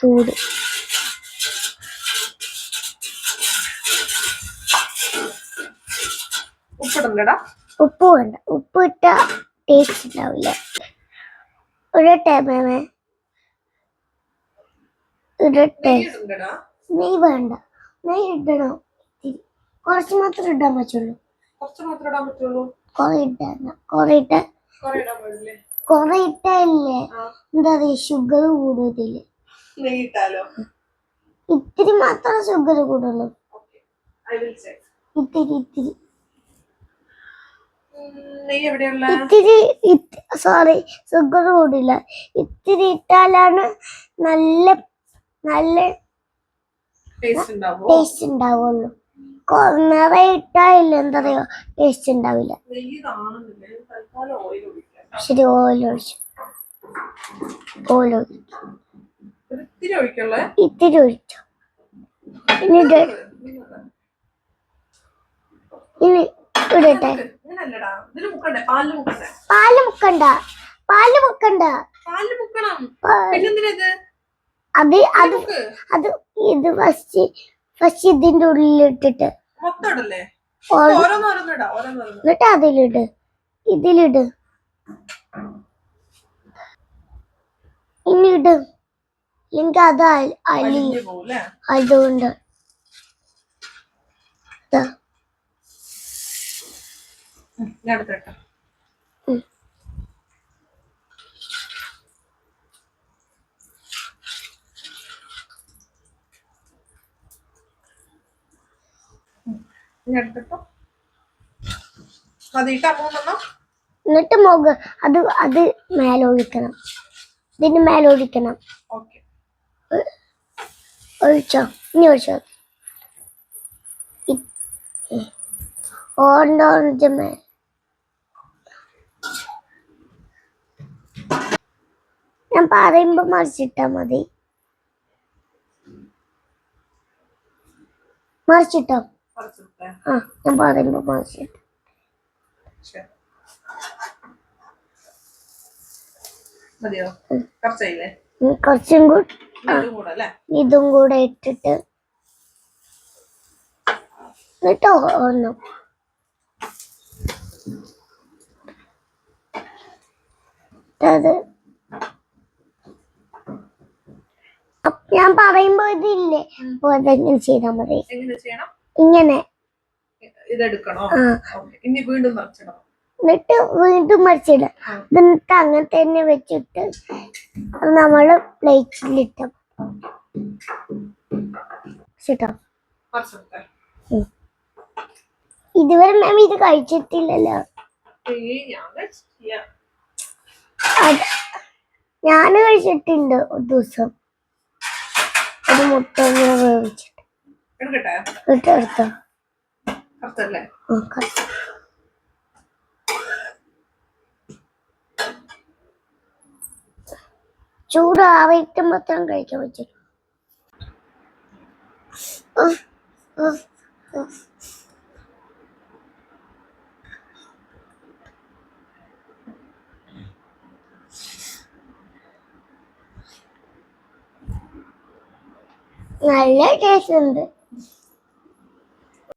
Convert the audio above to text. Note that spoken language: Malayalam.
തൂട്. ഉപ്പ് വേണ്ട, ഉപ്പ് ഇട്ട ടേസ്റ്റ് ഉണ്ടാവില്ല. ഇടട്ടെ മേമേ, ഇടട്ടെ. നെയ് വേണ്ട, നെയ് ഇടണം. കുറച്ച് മാത്രം ഇടാൻ പറ്റുള്ളൂ. കൊറേ ഇട്ടല്ലേ എന്താ പറയാ, ഷുഗർ കൂടുതല്. ഇത്തിരി മാത്രം ഷുഗർ കൂടുള്ളൂ. ഇത്തിരി സോറി, ഷുഗർ കൂടില്ല. ഇത്തിരി ഇട്ടാലാണ് നല്ല ടേസ്റ്റ് ഉണ്ടാവുള്ളൂ. നിറയെ ഇട്ടായില്ല എന്താ പറയാ, ടേസ്റ്റ് ഉണ്ടാവില്ല. ശരി, ഓയിൽ ഒഴിച്ചു. ഇത്തിരി ഒഴിച്ചു. ഇനി ഇടട്ടെ. പാല് മുക്കണ്ട. അത് ഇത് ഫസ്റ്റ് ഇതിന്റെ ഉള്ളിലിട്ടിട്ട് എന്നിട്ട് ഇതിലിട്. ഇനി ഇട്, ഇല്ലെങ്കിൽ അത് അതുകൊണ്ട് എന്നിട്ട് അത് മേലൊഴിക്കണം. ഇതിന് മേലൊഴിക്കണം. ഒഴിച്ചോ, ഇനി ഒഴിച്ചോ. ഓറഞ്ച് മേൽ. ഞാൻ പറയുമ്പോ മറിച്ചിട്ടാ മതി. മറിച്ചിട്ടോ? ഞാൻ പറയുമ്പോ മറിച്ചിട്ട. കുറച്ചും കൂടി ഇതും കൂടെ ഇട്ടിട്ട് എന്നിട്ടോ ഒന്നും അത് ഞാൻ പറയുമ്പോ ഇതില്ലേ അതെങ്ങനെ ചെയ്താൽ മതി. ഇങ്ങനെ എന്നിട്ട് വീണ്ടും മറിച്ചിടാം. എന്നിട്ട് അങ്ങനെ തന്നെ വെച്ചിട്ട് അത് നമ്മള് പ്ലേറ്റിലിട്ട ഇതുവരെ മാം ഇത് കഴിച്ചിട്ടില്ലല്ലോ. ഞാന് കഴിച്ചിട്ടുണ്ട് ഒരു ദിവസം. ഒരു മുട്ട വേവിച്ചിട്ട് എടുത്തോ. ചൂടാറിയിട്ട് മാത്രം കഴിക്കാൻ പറ്റും. നല്ല ടേസ്റ്റ് ഉണ്ട്.